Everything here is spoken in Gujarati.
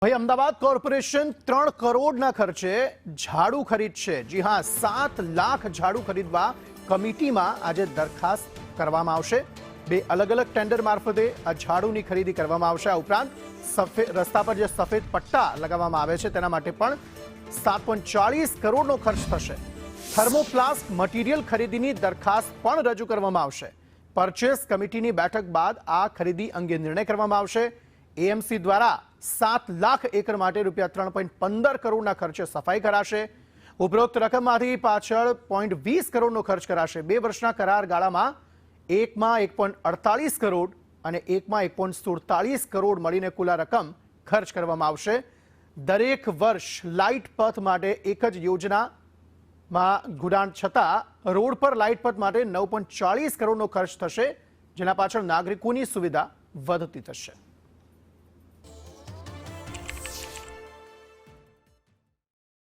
ભાઈ અમદાવાદ કોર્પોરેશન 3 કરોડના ખર્ચે ઝાડુ ખરીદશે। જી હા, 7 લાખ ઝાડુ ખરીદવા કમિટીમાં આજે દરખાસ્ત કરવામાં આવશે। બે અલગ અલગ ટેન્ડર મારફતે આ ઝાડુની ખરીદી કરવામાં આવશે। આ ઉપરાંત રસ્તા પર જે સફેદ પટ્ટા લગાવવામાં આવે છે તેના માટે પણ 7.40 કરોડનો ખર્ચ થશે। થર્મોપ્લાસ્ટ મટીરિયલ ખરીદીની દરખાસ્ત પણ રજૂ કરવામાં આવશે। પરચેસ કમિટીની બેઠક બાદ આ ખરીદી અંગે નિર્ણય કરવામાં આવશે। એએમસી દ્વારા 7 લાખ એકર માટે રૂપિયા 3.15 કરોડના ખર્ચે સફાઈ કરાશે। ઉપરોક્ત રકમમાંથી પાછળ 0.20 કરોડનો ખર્ચ કરાશે। 2 વર્ષના કરાર ગાળામાં એકમાં 1.48 કરોડ અને એકમાં 1.47 કરોડ મળીને કુલ રકમ ખર્ચ કરવામાં આવશે। દરેક વર્ષ લાઇટ પથ માટે એક જ યોજનામાં ગુડાણ છતાં રોડ પર લાઇટ પથ માટે 9.40 કરોડનો ખર્ચ થશે, જેના પાછળ નાગરિકોની સુવિધા વધતી થશે।